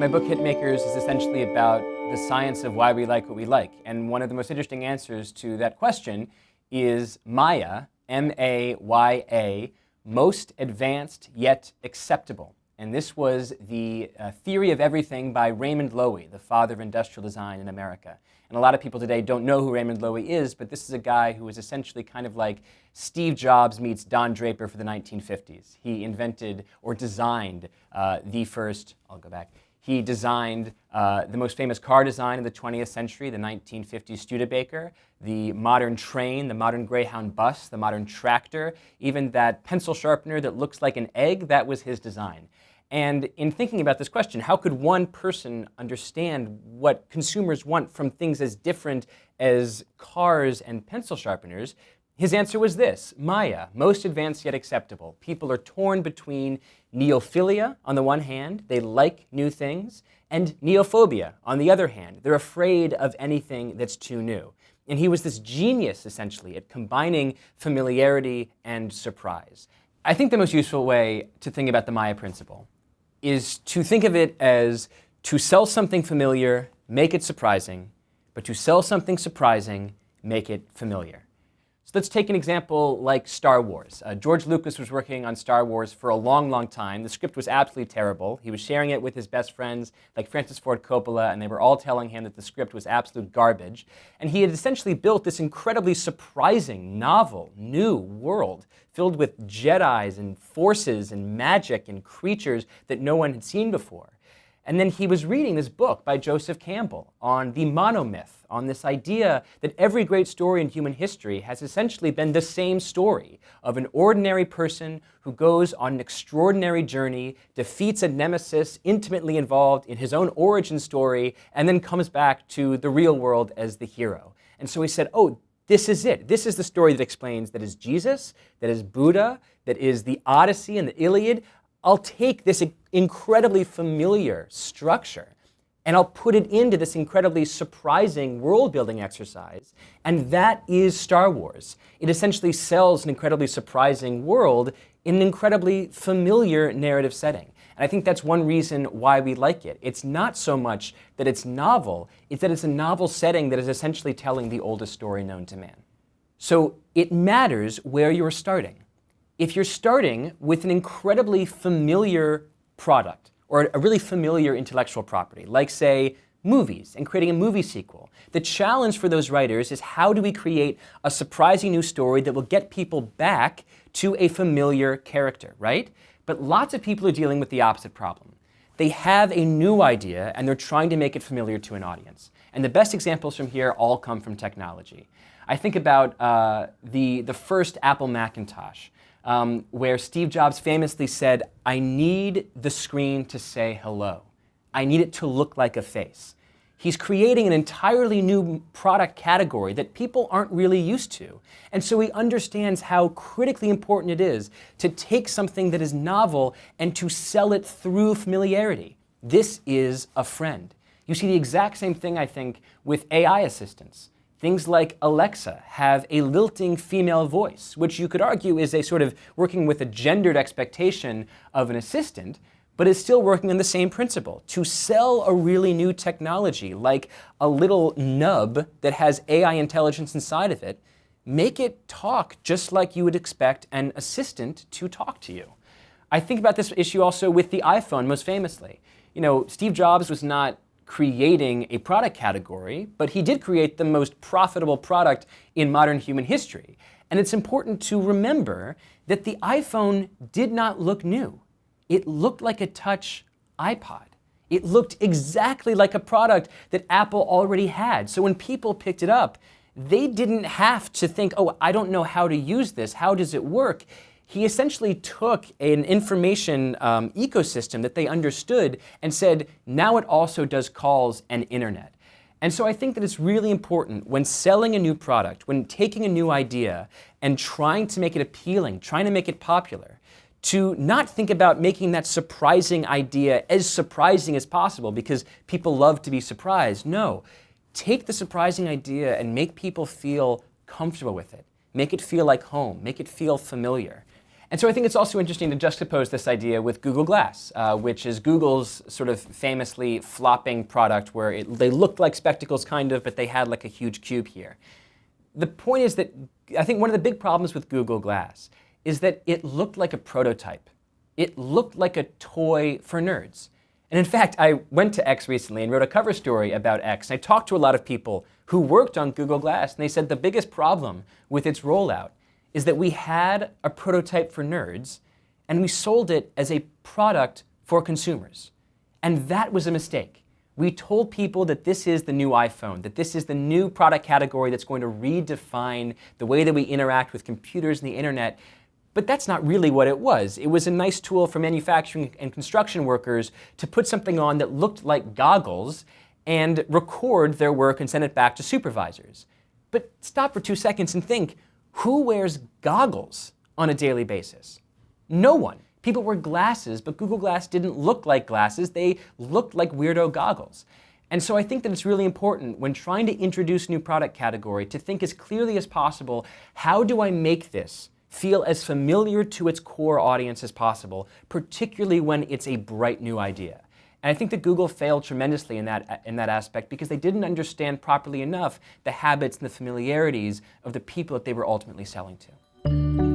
My book Hitmakers is essentially about the science of why we like what we like. And one of the most interesting answers to that question is Maya, M-A-Y-A, most advanced yet acceptable. And this was the theory of everything by Raymond Loewy, the father of industrial design in America. And a lot of people today don't know who Raymond Loewy is, but this is a guy who was essentially kind of like Steve Jobs meets Don Draper for the 1950s. He invented or designed He designed the most famous car design of the 20th century, the 1950s Studebaker, the modern train, the modern Greyhound bus, the modern tractor, even that pencil sharpener that looks like an egg, that was his design. And in thinking about this question, how could one person understand what consumers want from things as different as cars and pencil sharpeners? His answer was this: Maya, most advanced yet acceptable. People are torn between neophilia on the one hand, they like new things, and neophobia on the other hand. They're afraid of anything that's too new. And he was this genius, essentially, at combining familiarity and surprise. I think the most useful way to think about the Maya principle is to think of it as to sell something familiar, make it surprising, but to sell something surprising, make it familiar. So let's take an example like Star Wars. George Lucas was working on Star Wars for a long, long time. The script was absolutely terrible. He was sharing it with his best friends like Francis Ford Coppola, and they were all telling him that the script was absolute garbage. And he had essentially built this incredibly surprising, novel, new world filled with Jedis and forces and magic and creatures that no one had seen before. And then he was reading this book by Joseph Campbell on the monomyth, on this idea that every great story in human history has essentially been the same story of an ordinary person who goes on an extraordinary journey, defeats a nemesis intimately involved in his own origin story, and then comes back to the real world as the hero. And so he said, oh, this is it. This is the story that explains that is Jesus, that is Buddha, that is the Odyssey and the Iliad. I'll take this incredibly familiar structure and I'll put it into this incredibly surprising world-building exercise, and that is Star Wars. It essentially sells an incredibly surprising world in an incredibly familiar narrative setting. And I think that's one reason why we like it. It's not so much that it's novel, it's that it's a novel setting that is essentially telling the oldest story known to man. So it matters where you're starting. If you're starting with an incredibly familiar product or a really familiar intellectual property, like say movies and creating a movie sequel, the challenge for those writers is how do we create a surprising new story that will get people back to a familiar character, right? But lots of people are dealing with the opposite problem. They have a new idea and they're trying to make it familiar to an audience. And the best examples from here all come from technology. I think about the first Apple Macintosh. Where Steve Jobs famously said, I need the screen to say hello. I need it to look like a face. He's creating an entirely new product category that people aren't really used to. And so he understands how critically important it is to take something that is novel and to sell it through familiarity. This is a friend. You see the exact same thing, I think, with AI assistants. Things like Alexa have a lilting female voice, which you could argue is a sort of working with a gendered expectation of an assistant, but is still working on the same principle. To sell a really new technology, like a little nub that has AI intelligence inside of it, make it talk just like you would expect an assistant to talk to you. I think about this issue also with the iPhone most famously. You know, Steve Jobs was not creating a product category, but he did create the most profitable product in modern human history. And it's important to remember that the iPhone did not look new. It looked like a touch iPod. It looked exactly like a product that Apple already had. So when people picked it up, they didn't have to think, oh, I don't know how to use this. How does it work? He essentially took an information ecosystem that they understood and said, now it also does calls and internet. And so I think that it's really important when selling a new product, when taking a new idea and trying to make it appealing, trying to make it popular, to not think about making that surprising idea as surprising as possible because people love to be surprised. No, take the surprising idea and make people feel comfortable with it. Make it feel like home. Make it feel familiar. And so I think it's also interesting to juxtapose this idea with Google Glass, which is Google's sort of famously flopping product where they looked like spectacles kind of, but they had like a huge cube here. The point is that I think one of the big problems with Google Glass is that it looked like a prototype. It looked like a toy for nerds. And in fact, I went to X recently and wrote a cover story about X. And I talked to a lot of people who worked on Google Glass, and they said the biggest problem with its rollout is that we had a prototype for nerds, and we sold it as a product for consumers. And that was a mistake. We told people that this is the new iPhone, that this is the new product category that's going to redefine the way that we interact with computers and the internet. But that's not really what it was. It was a nice tool for manufacturing and construction workers to put something on that looked like goggles and record their work and send it back to supervisors. But stop for 2 seconds and think, who wears goggles on a daily basis? No one. People wear glasses, but Google Glass didn't look like glasses. They looked like weirdo goggles. And so I think that it's really important when trying to introduce a new product category to think as clearly as possible, how do I make this feel as familiar to its core audience as possible, particularly when it's a bright new idea? And I think that Google failed tremendously in that aspect because they didn't understand properly enough the habits and the familiarities of the people that they were ultimately selling to.